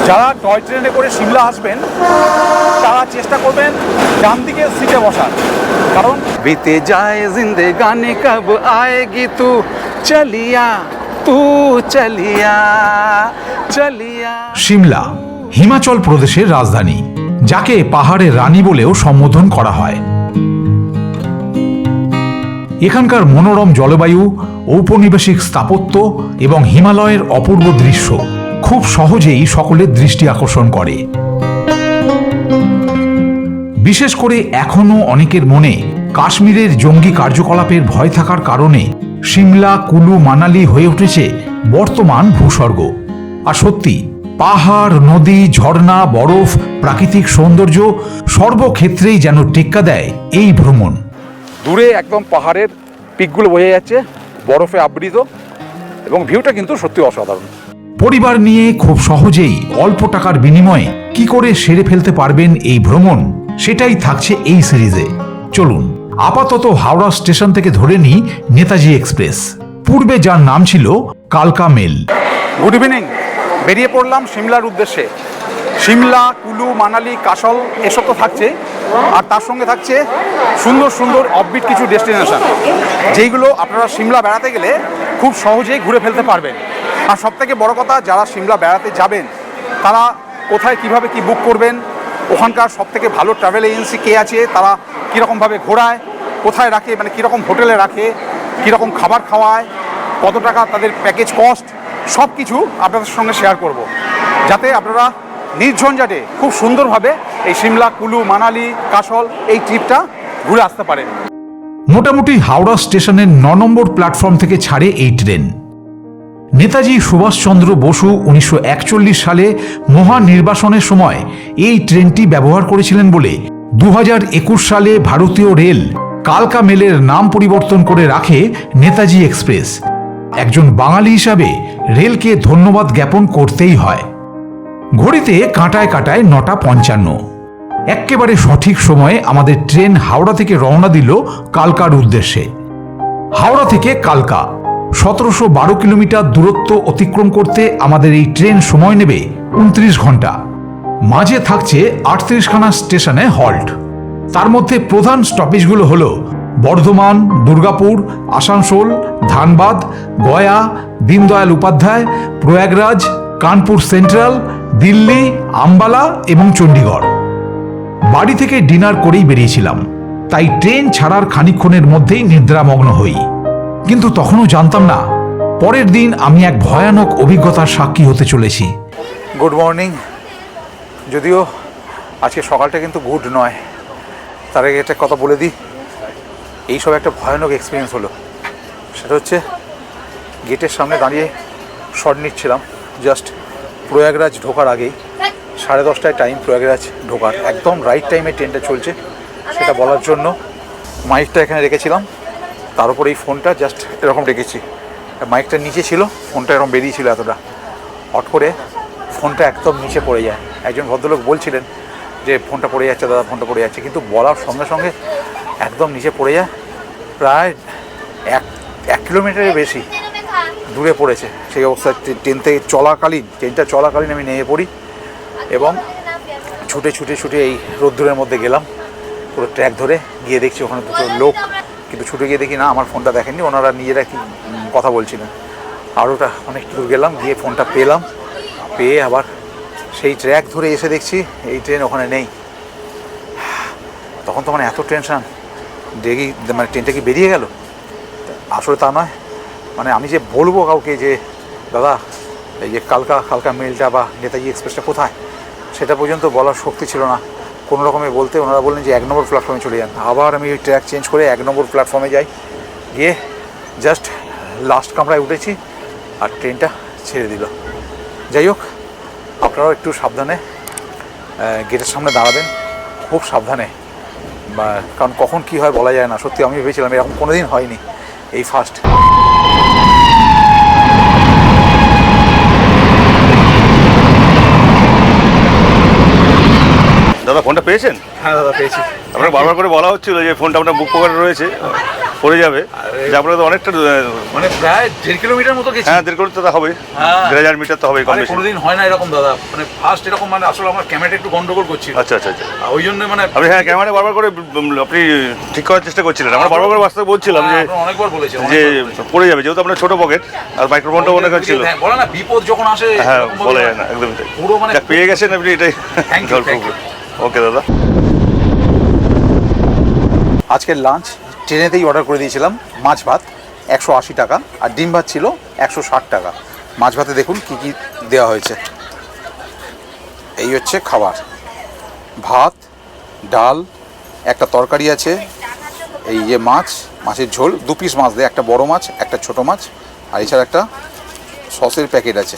যারা টয় ট্রেনে করে সিমলা আসবেন তারা চেষ্টা করবেন ডান দিকের সিটে বসার, কারণ বিতে যায় জিন্দেগানি কব আয়েগি তু চলিয়া তু চলিয়া চলিয়া। সিমলা হিমাচল প্রদেশের রাজধানী, যাকে পাহাড়ের রানী বলেও সম্বোধন করা হয়। এখানকার মনোরম জলবায়ু, ঔপনিবেশিক স্থাপত্য এবং হিমালয়ের অপূর্ব দৃশ্য খুব সহজেই সকলের দৃষ্টি আকর্ষণ করে। বিশেষ করে এখনও অনেকের মনে কাশ্মীরের জঙ্গি কার্যকলাপের ভয় থাকার কারণে সিমলা, কুলু, মানালি হয়ে উঠেছে বর্তমান ভূস্বর্গ। আর সত্যি, পাহাড়, নদী, ঝর্ণা, বরফ, প্রাকৃতিক সৌন্দর্য সর্বক্ষেত্রেই যেন টেক্কা দেয় এই ভ্রমণ। দূরে একদম পাহাড়ের পিকগুলো বোঝা যাচ্ছে, বরফে আবৃত, এবং ভিউটা কিন্তু সত্যি অসাধারণ। পরিবার নিয়ে খুব সহজেই অল্প টাকার বিনিময়ে কি করে সেরে ফেলতে পারবেন এই ভ্রমণ, সেটাই থাকছে এই সিরিজে। চলুন আপাতত হাওড়া স্টেশন থেকে ধরে নিই নেতাজি এক্সপ্রেস, পূর্বে যার নাম ছিল কালকা মেল। Good evening. বেরিয়ে পড়লাম সিমলার উদ্দেশ্যে। সিমলা, কুলু, মানালি, কাসল এসব তো থাকছে, আর তার সঙ্গে থাকছে সুন্দর সুন্দর অফবিট কিছু ডেস্টিনেশন, যেইগুলো আপনারা সিমলা বেড়াতে গেলে খুব সহজেই ঘুরে ফেলতে পারবেন। আর সবথেকে বড় কথা, যারা সিমলা বেড়াতে যাবেন তারা কোথায় কিভাবে কি বুক করবেন, ওখানকার সবথেকে ভালো ট্রাভেল এজেন্সি কে আছে, তারা কীরকমভাবে ঘোরায়, কোথায় রাখে, মানে কীরকম হোটেলে রাখে, কীরকম খাবার খাওয়ায়, কত টাকা তাদের প্যাকেজ কস্ট, সব কিছু আপনাদের সঙ্গে শেয়ার করব, যাতে আপনারা নির্ঝঞ্ঝাটে খুব সুন্দরভাবে এই সিমলা, কুলু, মানালি, কাসল এই ট্রিপটা ঘুরে আসতে পারেন। মোটামুটি হাওড়া স্টেশনের ৯ নম্বর প্ল্যাটফর্ম থেকে ছাড়ে এই ট্রেন। নেতাজি সুভাষচন্দ্র বসু 1941 সালে মহানির্বাসনের সময় এই ট্রেনটি ব্যবহার করেছিলেন বলে 2021 সালে ভারতীয় রেল কালকা মেলের নাম পরিবর্তন করে রাখে নেতাজি এক্সপ্রেস। একজন বাঙালি হিসাবে রেলকে ধন্যবাদ জ্ঞাপন করতেই হয়। ঘড়িতে কাঁটায় কাঁটায় 9:55। এক্কেবারে সঠিক সময়ে আমাদের ট্রেন হাওড়া থেকে রওনা দিল কালকার উদ্দেশ্যে। হাওড়া থেকে কালকা 1712 কিলোমিটার দূরত্ব অতিক্রম করতে আমাদের এই ট্রেন সময় নেবে 29 ঘন্টা। মাঝে থাকছে 38খানা স্টেশনে হল্ট। তার মধ্যে প্রধান স্টপেজগুলো হল বর্ধমান, দুর্গাপুর, আসানসোল, ধানবাদ, গয়া, দীনদয়াল উপাধ্যায়, প্রয়াগরাজ, কানপুর সেন্ট্রাল, দিল্লি, আম্বালা এবং চণ্ডীগড়। বাড়ি থেকে ডিনার করেই বেরিয়েছিলাম, তাই ট্রেন ছাড়ার খানিকক্ষণের মধ্যেই নিদ্রামগ্ন হই। কিন্তু তখনও জানতাম না পরের দিন আমি এক ভয়ানক অভিজ্ঞতার সাক্ষী হতে চলেছি। Good morning. যদিও আজকে সকালটা কিন্তু গুড নয়, তার আগে একটা কথা বলে দিই, এইসব একটা ভয়ানক এক্সপিরিয়েন্স হলো। সেটা হচ্ছে গেটের সামনে দাঁড়িয়ে শট নিচ্ছিলাম, জাস্ট প্রয়াগরাজ ঢোকার আগেই। 10:30টায় টাইম প্রয়াগরাজ ঢোকার, একদম রাইট টাইমে ট্রেনটা চলছে সেটা বলার জন্য মাইকটা এখানে রেখেছিলাম, তার উপরে এই ফোনটা জাস্ট এরকম রেখেছি। মাইকটা নিচে ছিল, ফোনটা এরকম বেরিয়েছিল এতটা, হট করে ফোনটা একদম নিচে পড়ে যায়। একজন ভদ্রলোক বলছিলেন যে ফোনটা পড়ে যাচ্ছে দাদা, ফোনটা পড়ে যাচ্ছে, কিন্তু বলার সঙ্গে সঙ্গে একদম নিচে পড়ে যায়। প্রায় এক কিলোমিটারের বেশি দূরে পড়েছে। সেই অবস্থায় ট্রেনটা চলাকালীন আমি নেমে পড়ি এবং ছুটে ছুটে ছুটে এই রোদ্দুরের মধ্যে গেলাম, পুরো ট্র্যাক ধরে গিয়ে দেখছি ওখানে দুটো লোক, কিন্তু ছুটে গিয়ে দেখি না, আমার ফোনটা দেখেননি, ওনারা নিজেরা কি কথা বলছিলেন। আর ওটা অনেক দূর গেলাম, গিয়ে ফোনটা পেয়ে আবার সেই ট্র্যাক ধরে এসে দেখছি এই ট্রেন ওখানে নেই। তখন তো মানে এত টেনশান, মানে ট্রেনটা কি বেরিয়ে গেল? আসলে তা নয়, মানে আমি যে বলবো কাউকে যে দাদা এই যে কালকা মেলটা বা নেতাজি এক্সপ্রেসটা কোথায়, সেটা পর্যন্ত বলার শক্তি ছিল না। কোনো রকমে বলতে ওনারা বললেন যে 1 নম্বর প্ল্যাটফর্মে চলে যান। আবার আমি ওই ট্র্যাক চেঞ্জ করে 1 নম্বর প্ল্যাটফর্মে যাই, গিয়ে জাস্ট লাস্ট কামরায় উঠেছি আর ট্রেনটা ছেড়ে দিল। যাই হোক, আপনারাও একটু সাবধানে গেটের সামনে দাঁড়াবেন, খুব সাবধানে, কারণ কখন কি হয় বলা যায় না। সত্যি আমি ভেবেছিলাম এরকম কোনোদিন হয়নি, এই ফার্স্ট। দাদা ফোনটা পেয়েছেন? হ্যাঁ দাদা পেয়েছি। আপনাকে বারবার করে বলা হচ্ছিল যে ফোনটা আপনার বুক পকেটে রয়েছে, পড়ে যাবে, যা আপনার তো অনেকটা মানে প্রায় 1.5 কিলোমিটার মতো গেছি। হ্যাঁ 1.5 কিলোমিটার তো হবে, 1.5 মিটার তো হবে কম বেশি। কোনোদিন হয় না এরকম দাদা, মানে ফার্স্ট এরকম, মানে আসলে আমার ক্যামেরাটা একটু গন্ডগোল করছিল। আচ্ছা আচ্ছা আচ্ছা, ওই জন্য মানে আপনি হ্যাঁ ক্যামেরা বারবার করে আপনি ঠিক করার চেষ্টা করছিলেন, আমরা বারবার করে বাস্তবে বলছিলাম যে অনেকবার বলেছি যে পড়ে যাবে, যেহেতু আপনার ছোট পকেট আর মাইক্রোফোনটা অনেক ছিল। বলে না বিপদ যখন আসে হ্যাঁ বলে যায় না, একদমই তাই। পুরো মানে পেয়ে গেছেন আপনি, এটাই Thank you, thank you. ওকে দাদা। আজকের লাঞ্চ ট্রেনেতেই অর্ডার করে দিয়েছিলাম। মাছ ভাত 180 টাকা আর ডিম ভাত ছিল 160 টাকা। মাছ ভাতে দেখুন কি কি দেওয়া হয়েছে। এই হচ্ছে খাবার, ভাত, ডাল, একটা তরকারি আছে, এই যে মাছ, মাছের ঝোল, 2 পিস মাছ দেয়, একটা বড় মাছ একটা ছোট মাছ, আর এছাড়া একটা সসের প্যাকেট আছে।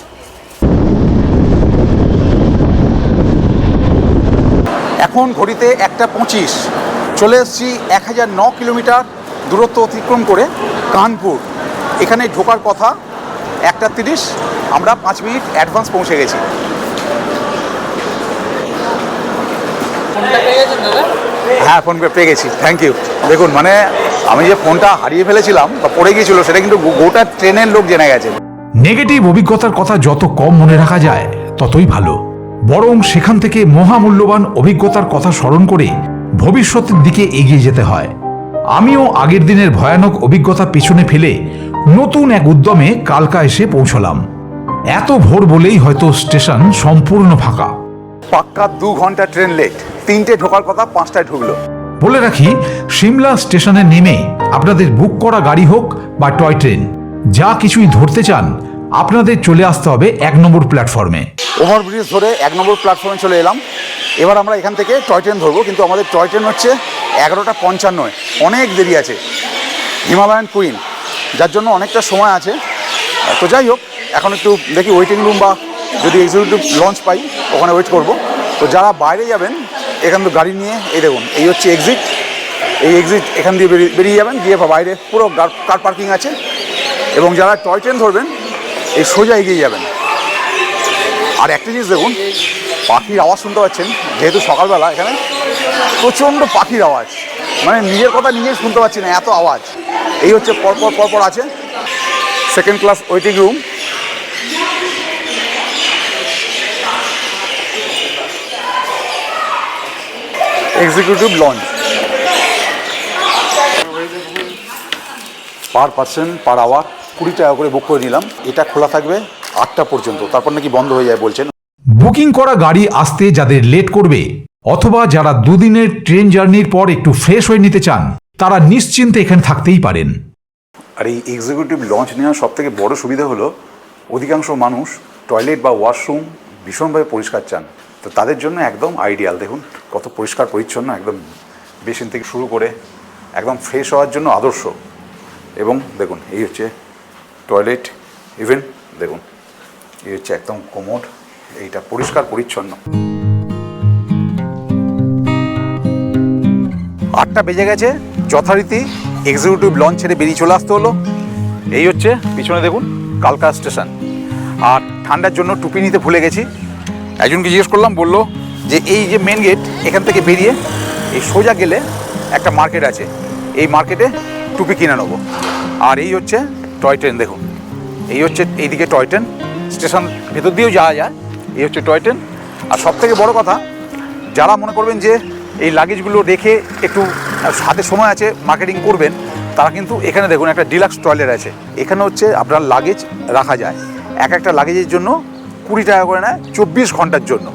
এখন ঘড়িতে 1:25, চলে এসেছি 1009 কিলোমিটার দূরত্ব অতিক্রম করে কানপুর। এখানে ঢোকার কথা 1:30, আমরা 5 মিনিট অ্যাডভান্স পৌঁছে গেছি। হ্যাঁ ফোন পেয়ে গেছি, থ্যাংক ইউ। দেখুন মানে আমি যে ফোনটা হারিয়ে ফেলেছিলাম বা পড়ে গিয়েছিল সেটা কিন্তু গোটা ট্রেনের লোক জেনে গেছে। নেগেটিভ অভিজ্ঞতার কথা যত কম মনে রাখা যায় ততই ভালো, বরং সেখান থেকে মহামূল্যবান অভিজ্ঞতার কথা স্মরণ করে ভবিষ্যতের দিকে এগিয়ে যেতে হয়। আমিও আগের দিনের ভয়ানক অভিজ্ঞতা পেছনে ফেলে নতুন এক উদ্যমে কালকা এসে পৌঁছলাম। এত ভোর বলেই হয়তো স্টেশন সম্পূর্ণ ফাঁকা। পাক্কা 2 ঘন্টা ট্রেন লেট, 3টে ঢোকার কথা 5টায় ঢুকলো। বলে রাখি, সিমলা স্টেশনে নেমে আপনাদের বুক করা গাড়ি হোক বা টয় ট্রেন, যা কিছুই ধরতে চান আপনাদের চলে আসতে হবে 1 নম্বর প্ল্যাটফর্মে। ওভারব্রিজ ধরে 1 নম্বর প্ল্যাটফর্মে চলে এলাম। এবার আমরা এখান থেকে টয় ট্রেন ধরবো, কিন্তু আমাদের টয় ট্রেন হচ্ছে 11:55, অনেক দেরি আছে। হিমালয়ান কুইন, যার জন্য অনেকটা সময় আছে। তো যাই হোক, এখন একটু দেখি ওয়েটিং রুম বা যদি এক্সিকিউটিভ লঞ্চ পাই ওখানে ওয়েট করব। তো যারা বাইরে যাবেন এখান থেকে গাড়ি নিয়ে, এই দেখুন এই হচ্ছে এক্সিট, এই এক্সিট এখান দিয়ে বেরিয়ে যাবেন, গিয়ে বাইরে পুরো কার পার্কিং আছে। এবং যারা টয় ট্রেন ধরবেন এই সোজা এগিয়ে যাবেন। আর একটা জিনিস দেখুন, পাখির আওয়াজ শুনতে পাচ্ছেন, যেহেতু সকালবেলা এখানে প্রচণ্ড পাখির আওয়াজ, মানে নিজের কথা নিজেই শুনতে পাচ্ছি না, এত আওয়াজ। এই হচ্ছে পরপর আছে second class waiting room. Executive launch, per person per hour 20 টাকা করে বুক করে নিলাম। এটা খোলা থাকবে 8টা পর্যন্ত, তারপর নাকি বন্ধ হয়ে যায় বলছেন। বুকিং করা গাড়ি আসতে যাদের লেট করবে, অথবা যারা দুদিনের ট্রেন জার্নির পর একটু ফ্রেশ হয়ে নিতে চান, তারা নিশ্চিন্তে এখানে থাকতেই পারেন। আর এই এক্সিকিউটিভ লঞ্চ নেওয়ার সবথেকে বড় সুবিধা হলো অধিকাংশ মানুষ টয়লেট বা ওয়াশরুম ভীষণভাবে পরিষ্কার চান, তো তাদের জন্য একদম আইডিয়াল। দেখুন কত পরিষ্কার পরিচ্ছন্ন, একদম বেসিন থেকে শুরু করে একদম ফ্রেশ হওয়ার জন্য আদর্শ। এবং দেখুন এই হচ্ছে টয়লেট, ইভেন দেখুন এই হচ্ছে একদম কোমোড, এইটা পরিষ্কার পরিচ্ছন্ন। 8টা বেজে গেছে, যথারীতি এক্সিকিউটিভ লঞ্চ ছেড়ে বেরিয়ে চলে আসতে হলো। এই হচ্ছে পিছনে দেখুন কালকা স্টেশন। আর ঠান্ডার জন্য টুপি নিতে ভুলে গেছি। একজনকে জিজ্ঞেস করলাম, বললো যে এই যে মেন গেট, এখান থেকে বেরিয়ে এই সোজা গেলে একটা মার্কেট আছে, এই মার্কেটে টুপি কিনে নেবো। আর এই হচ্ছে টয় ট্রেন, দেখুন এই হচ্ছে এইদিকে টয় ট্রেন, স্টেশন ভেতর দিয়েও যাওয়া যায়। এই হচ্ছে টয় ট্রেন। আর সবথেকে বড় কথা, যারা মনে করবেন যে এই লাগেজগুলো রেখে একটু হাতে সময় আছে মার্কেটিং করবেন, তারা কিন্তু এখানে দেখুন একটা ডিলাক্স টয়লেট আছে। এখানে হচ্ছে আপনার লাগেজ রাখা যায়, একটা লাগেজের জন্য 20 টাকা করে নেয় 24 ঘন্টার জন্য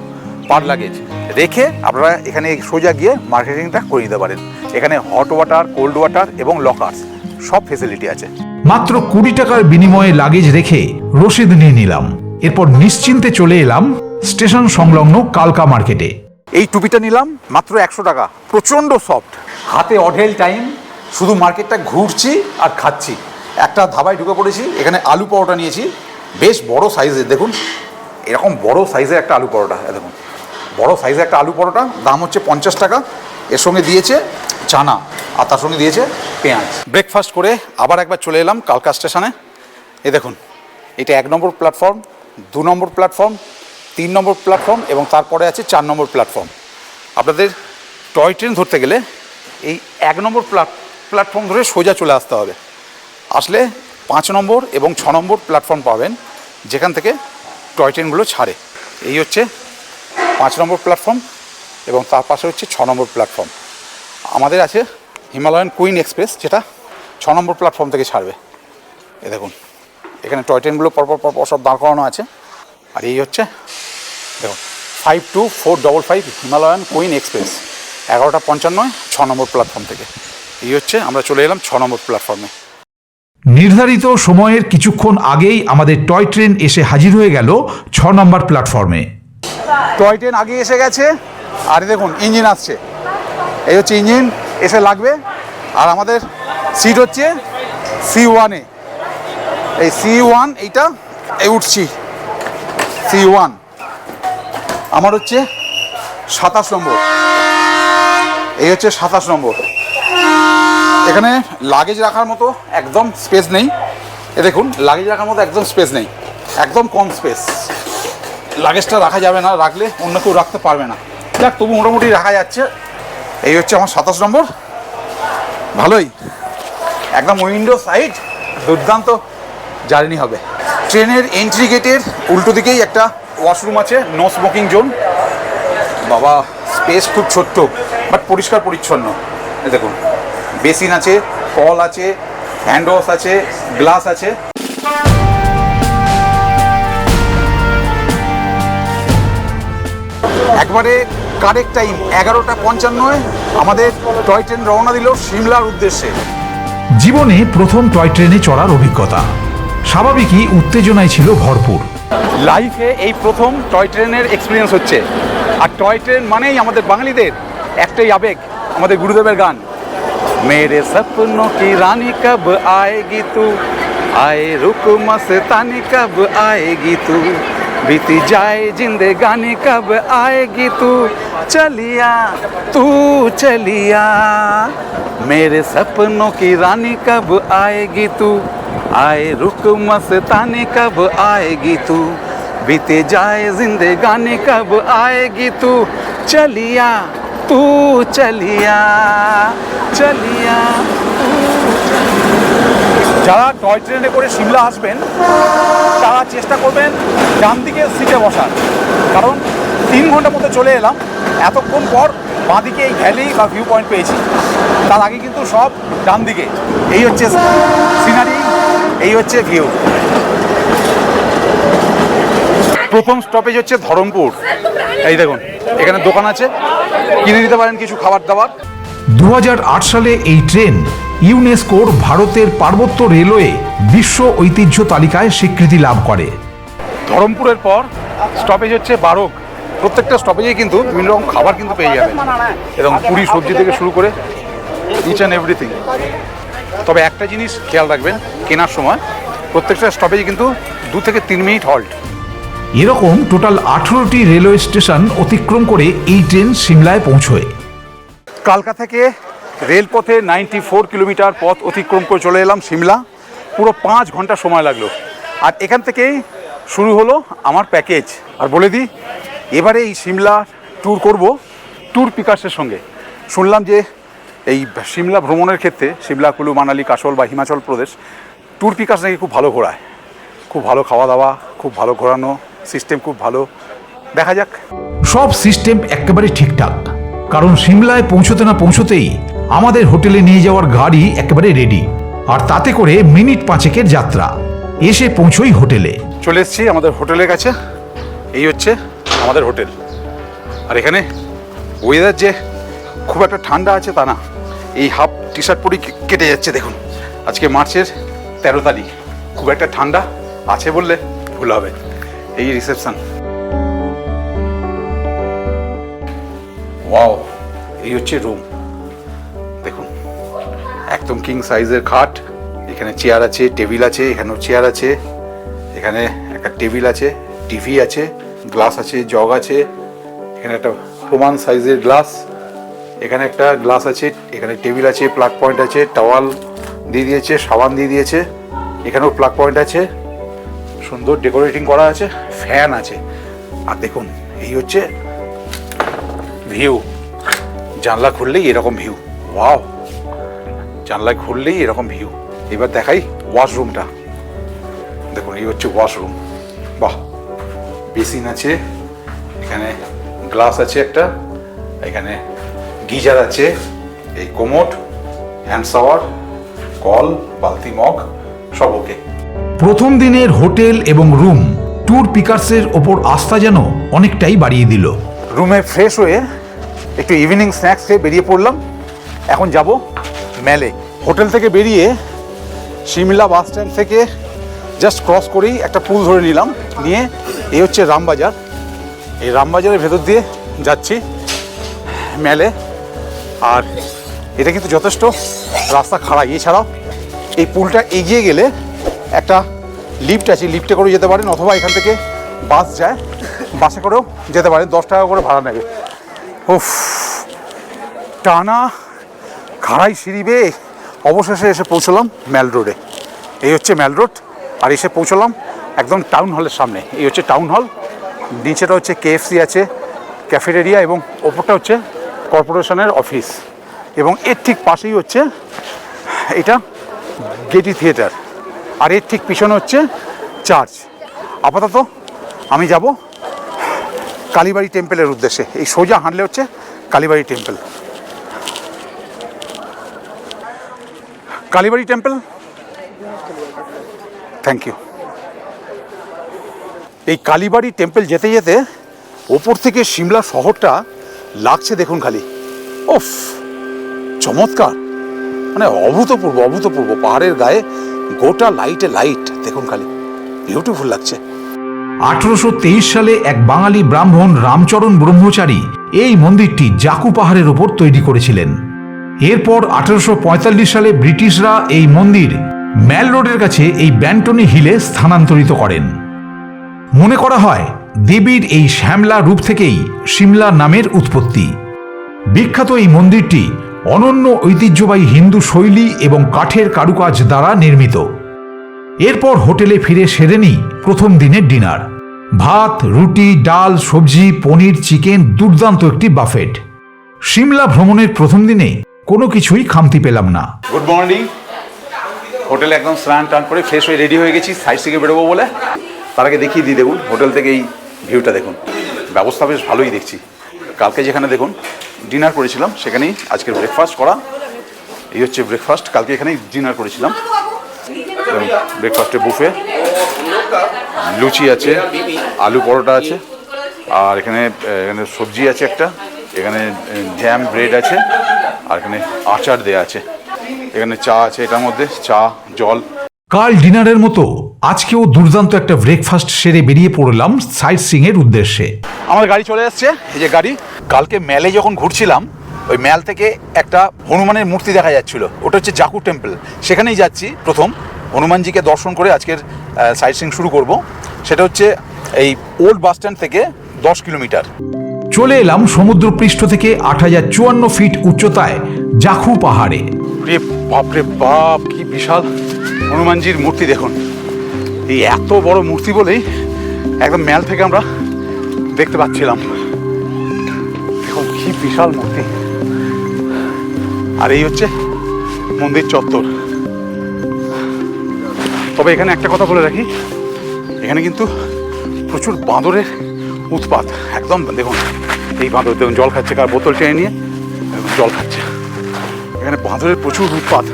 পার লাগেজ। রেখে আপনারা এখানে সোজা গিয়ে মার্কেটিংটা করে নিতে পারেন। এখানে হট ওয়াটার, কোল্ড ওয়াটার এবং লকার্স সব ফেসিলিটি আছে। মাত্র 20 টাকার বিনিময়ে লাগেজ রেখে রসিদ নিয়ে নিলাম। এরপর নিশ্চিন্তে চলে এলাম স্টেশন সংলগ্ন কালকা মার্কেটে। এই টুপিটা নিলাম মাত্র 100 টাকা, প্রচণ্ড সফট, হাতে অঢেল টাইম, শুধু মার্কেটটা ঘুরছি আর খাচ্ছি। একটা ধাবায় ঢুকে পড়েছি, এখানে আলু পরোটা নিয়েছি, বেশ বড় সাইজের। দেখুন এরকম বড় সাইজের একটা আলু পরোটা, দেখুন বড় সাইজের একটা আলু পরোটা, দাম হচ্ছে 50 টাকা। এর সঙ্গে দিয়েছে চানা আর তার সঙ্গে দিয়েছে পেঁয়াজ। ব্রেকফাস্ট করে আবার একবার চলে এলাম কালকা স্টেশনে। এই দেখুন এটা 1 নম্বর প্ল্যাটফর্ম, 2 নম্বর প্ল্যাটফর্ম, 3 নম্বর প্ল্যাটফর্ম এবং তারপরে আছে 4 নম্বর প্ল্যাটফর্ম। আপনাদের টয় ট্রেন ধরতে গেলে এই 1 নম্বর প্ল্যাটফর্ম ধরে সোজা চলে আসতে হবে। আসলে 5 নম্বর এবং 6 নম্বর প্ল্যাটফর্ম পাবেন, যেখান থেকে টয় ট্রেনগুলো ছাড়ে। এই হচ্ছে 5 নম্বর প্ল্যাটফর্ম এবং তার পাশে হচ্ছে 6 নম্বর প্ল্যাটফর্ম। আমাদের আছে হিমালয়ান কুইন এক্সপ্রেস, যেটা 6 নম্বর প্ল্যাটফর্ম থেকে ছাড়বে। এ দেখুন, এখানে টয় ট্রেনগুলো পরপর সব দাঁড় করানো আছে। আর এই হচ্ছে দেখুন 52455 হিমালয়ান কুইন এক্সপ্রেস, 11:55 6 নম্বর প্ল্যাটফর্ম থেকে। এই হচ্ছে আমরা চলে এলাম 6 নম্বর প্ল্যাটফর্মে। নির্ধারিত সময়ের কিছুক্ষণ আগেই আমাদের টয় ট্রেন এসে হাজির হয়ে গেল 6 নম্বর প্ল্যাটফর্মে। টয় ট্রেন আগে এসে গেছে, আর দেখুন ইঞ্জিন আসছে। এই হচ্ছে ইঞ্জিন এসে লাগবে। আর আমাদের সিট হচ্ছে C1-এ। এই C1 এইটা উঠছি C1। আমার হচ্ছে 27 নম্বর। এই হচ্ছে 27 নম্বর। এখানে লাগেজ রাখার মতো একদম স্পেস নেই। এ দেখুন, লাগেজ রাখার মতো একদম স্পেস নেই, একদম কম স্পেস। লাগেজটা রাখা যাবে না, রাখলে অন্য কেউ রাখতে পারবে না। যাক, তবু মোটামুটি রাখা যাচ্ছে। এই হচ্ছে আমার 27 নম্বর। ভালোই, একদম উইন্ডো সাইড, দুর্দান্ত জার্নি হবে। ট্রেনের এন্ট্রি গেটের উল্টো দিকেই একটা ওয়াশরুম আছে, নো স্মোকিং জোন। বাবা, স্পেস খুব ছোট্ট বাট পরিষ্কার পরিচ্ছন্ন। দেখুন, বেসিন আছে, কল আছে, হ্যান্ড ওয়াশ আছে, গ্লাস আছে। একবারে কারেক্ট টাইম 11:55 আমাদের টয় ট্রেন রওনা দিল সিমলার উদ্দেশ্যে। জীবনে প্রথম টয় ট্রেনে চড়ার অভিজ্ঞতা স্বাভাবিকই উত্তেজনায় ছিল ভরপুর। লাইফে এই প্রথম টয় ট্রেনের এক্সপিরিয়েন্স হচ্ছে। আর টয় ট্রেন মানেই আমাদের বাঙালিদের একটাই আবেগ, আমাদের গুরুদেবের গান, মেরে সপনো কি রানী কব আয়েগি তু, আয়ে রুক মস্তানি কব আয়েগি তু, बीती जाए जिंदगानी कब आएगी तू चलिया मेरे सपनों की रानी कब आएगी तू, आए रुक मस्तानी कब आएगी तू, बीते जाए जिंदगानी कब आएगी तू चलिया चलिया चलिया। যারা টয় ট্রেনে করে সিমলা আসবেন তারা চেষ্টা করবেন ডান দিকের সিটে বসার, কারণ 3 ঘন্টা মতো চলে এলাম, এতক্ষণ পর বাঁ দিকে এই ভ্যালি বা ভিউ পয়েন্ট পেয়েছি। তার আগে কিন্তু সব ডান দিকে। এই হচ্ছে সিনারি, এই হচ্ছে ভিউ। প্রথম স্টপেজ হচ্ছে ধরমপুর। এই দেখুন, এখানে দোকান আছে, কিনে নিতে পারেন কিছু খাবার দাবার। 2008 সালে এই ট্রেন ইউনেস্কোর ভারতের পার্বত্য রেলওয়ে বিশ্ব ঐতিহ্য তালিকায় স্বীকৃতি লাভ করে। ধরমপুরের পর স্টপেজ হচ্ছে বারক। প্রত্যেকটা স্টপেজে কিন্তু বিভিন্ন রকম খাবার কিন্তু পেয়ে যাবে, এবং পুরি সবজি থেকে শুরু করে ইচ অ্যান্ড এভরিথিং। তবে একটা জিনিস খেয়াল রাখবেন, কেনার সময় প্রত্যেকটা স্টপেজে কিন্তু 2 থেকে 3 মিনিট হল্ট। এরকম টোটাল 18টি রেলওয়ে স্টেশন অতিক্রম করে এই ট্রেন সিমলায় পৌঁছয়। কালকা থেকে রেলপথে 94 কিলোমিটার পথ অতিক্রম করে চলে এলাম সিমলা। পুরো 5 ঘন্টা সময় লাগলো। আর এখান থেকেই শুরু হলো আমার প্যাকেজ। আর বলে দিই, এবারে এই সিমলা ট্যুর করব ট্যুর পিকার্সের সঙ্গে। শুনলাম যে এই সিমলা ভ্রমণের ক্ষেত্রে সিমলা, কুলু, মানালি, কাসল বা হিমাচল প্রদেশ ট্যুর পিকার্স নাকি খুব ভালো ঘোরায়, খুব ভালো খাওয়া দাওয়া, খুব ভালো ঘোরানো, সিস্টেম খুব ভালো। দেখা যাক। সব সিস্টেম একেবারে ঠিকঠাক, কারণ সিমলায় পৌঁছতে না পৌঁছতেই আমাদের হোটেলে নিয়ে যাওয়ার গাড়ি একেবারে রেডি। আর তাতে করে মিনিট 5-এর যাত্রা, এসে পৌঁছই হোটেলে। চলে এসেছি আমাদের হোটেলের কাছে। এই হচ্ছে আমাদের হোটেল। আর এখানে ওয়েদার যে খুব একটা ঠান্ডা আছে তা না, এই হাফ টি শার্ট পরেই কেটে যাচ্ছে। দেখুন, আজকে মার্চের 13 তারিখ, খুব একটা ঠান্ডা আছে বললে ভুল হবে। এই রিসেপশন, ওয়াও। এই হচ্ছে রুম, দেখুন একদম কিং সাইজের খাট। এখানে চেয়ার আছে, টেবিল আছে, এখানেও চেয়ার আছে, এখানে একটা টেবিল আছে, টিভি আছে, গ্লাস আছে, জগ আছে, এখানে একটা প্রমাণ সাইজের গ্লাস, এখানে একটা গ্লাস আছে, এখানে টেবিল আছে, প্লাগ পয়েন্ট আছে, টাওয়াল দিয়ে দিয়েছে, সাবান দিয়ে দিয়েছে, এখানেও প্লাগ পয়েন্ট আছে, সুন্দর ডেকোরেটিং করা আছে, ফ্যান আছে। আর দেখুন, এই হচ্ছে ভিউ। জানলা খুললেই এরকম ভিউ, ওয়াও। জানলায় খুললেই এরকম ভিউ। এবার দেখাই ওয়াশরুমটা, দেখুন এই হচ্ছে ওয়াশরুম। বাহ, বেসিন আছে, এখানে গ্লাস আছে একটা, এখানে গিজার আছে, এই কোমোড, হ্যান্ড শাওয়ার, কল, বালতি, মগ সব ওকে। প্রথম দিনের হোটেল এবং রুম ট্যুর পিকার্সের ওপর আস্থা যেন অনেকটাই বাড়িয়ে দিল। রুমে ফ্রেশ হয়ে একটু ইভিনিং স্ন্যাক্স খেয়ে বেরিয়ে পড়লাম। এখন যাব মেলে। হোটেল থেকে বেরিয়ে সিমলা বাস স্ট্যান্ড থেকে জাস্ট ক্রস করেই একটা পুল ধরে নিলাম, নিয়ে এই হচ্ছে রামবাজার। এই রামবাজারের ভেতর দিয়ে যাচ্ছি মেলে। আর এটা কিন্তু যথেষ্ট রাস্তা খাড়া। এছাড়াও এই পুলটা এগিয়ে গেলে একটা লিফট আছে, লিফটে করে যেতে পারেন, অথবা এখান থেকে বাস যায়, বাসে করেও যেতে পারেন, 10 টাকা করে ভাড়া নেবে। উফ, টানা খাড়াই সিঁড়ি বেয়ে অবশেষে এসে পৌঁছলাম ম্যাল রোডে। এই হচ্ছে ম্যাল রোড, আর এসে পৌঁছলাম একদম টাউন হলের সামনে। এই হচ্ছে টাউন হল, নিচেটা হচ্ছে KFC আছে, ক্যাফেটেরিয়া, এবং ওপরটা হচ্ছে কর্পোরেশনের অফিস, এবং এর ঠিক পাশেই হচ্ছে এটা গেটি থিয়েটার, আর এর ঠিক পিছনে হচ্ছে চার্চ। আপাতত আমি যাব কালীবাড়ি টেম্পলের উদ্দেশ্যে। এই সোজা হাঁটলে হচ্ছে Kalibari temple. Kalibari temple, thank you. এই কালীবাড়ি টেম্পল যেতে যেতে ওপর থেকে সিমলা শহরটা লাগছে দেখুন খালি। ওফ, চমৎকার, মানে অভূতপূর্ব অভূতপূর্ব। পাহাড়ের গায়ে গোটা লাইটে লাইট, দেখুন খালি, বিউটিফুল লাগছে। 1823 সালে এক বাঙালি ব্রাহ্মণ রামচরণ ব্রহ্মচারী এই মন্দিরটি জাকু পাহাড়ের ওপর তৈরি করেছিলেন। এরপর 1845 সালে ব্রিটিশরা এই মন্দির ম্যাল রোডের কাছে এই ব্যান্টনি হিলে স্থানান্তরিত করেন। মনে করা হয় দেবীর এই শ্যামলা রূপ থেকেই সিমলা নামের উৎপত্তি। বিখ্যাত এই মন্দিরটি অনন্য ঐতিহ্যবাহী হিন্দু শৈলী এবং কাঠের কারুকাজ দ্বারা নির্মিত। এরপর হোটেলে ফিরে সেরে নিই প্রথম দিনের ডিনার। ভাত, রুটি, ডাল, সবজি, পনির, চিকেন, দুর্দান্ত একটি বাফেট। সিমলা ভ্রমণের প্রথম দিনে কোনো কিছুই খামতি পেলাম না। Good morning. হোটেলে একদম স্নান টান করে ফ্রেশ হয়ে রেডি হয়ে গেছি সাইড থেকে বেরোবো বলে। তার আগে দেখিয়ে দিই, দেখুন হোটেল থেকে এই ভিউটা দেখুন, ব্যবস্থা বেশ ভালোই দেখছি। কালকে যেখানে দেখুন ডিনার করেছিলাম, সেখানেই আজকের ব্রেকফাস্ট করা। এই হচ্ছে ব্রেকফাস্ট, কালকে এখানেই ডিনার করেছিলাম। ব্রেকফাস্টে বুফে, লুচি আছে, আলু পরোটা আছে, আর এখানে সবজি আছে একটা, এখানে জ্যাম ব্রেড আছে, আর এখানে আচার দেয়া আছে, এখানে চা আছে, এটার মধ্যে চা, জল। কাল ডিনারের মতো আজকেও দুর্দান্ত একটা ব্রেকফাস্ট সেরে বেরিয়ে পড়লাম সাইট সিং এর উদ্দেশ্যে। আমার গাড়ি চলে আসছে, এই যে গাড়ি। কালকে ম্যালে যখন ঘুরছিলাম, ওই ম্যাল থেকে একটা হনুমানের মূর্তি দেখা যাচ্ছিল, ওটা হচ্ছে জাকু টেম্পল। সেখানেই যাচ্ছি প্রথম, হনুমানজিকে দর্শন করে আজকের সাইট সিং শুরু করব। সেটা হচ্ছে এই ওল্ড বাস স্ট্যান্ড থেকে 10 কিলোমিটার। চলে এলাম সমুদ্রপৃষ্ঠ থেকে 8054 ফিট উচ্চতায় জাকু পাহাড়ে। রে বাপরে বাপ, কি বিশাল হনুমানজির মূর্তি দেখুন। এই এত বড় মূর্তি বলেই একদম ম্যাল থেকে আমরা দেখতে পাচ্ছিলাম। দেখুন কি বিশাল মূর্তি। আর এই হচ্ছে মন্দির চত্বর। তবে এখানে একটা কথা বলে রাখি, এখানে কিন্তু প্রচুর বাঁদরের উৎপাত। একদম দেখুন এই বাঁদর দেখুন জল খাচ্ছে, কার বোতল টেনে নিয়ে জল খাচ্ছে। এখানে বাঁদরের প্রচুর উৎপাত।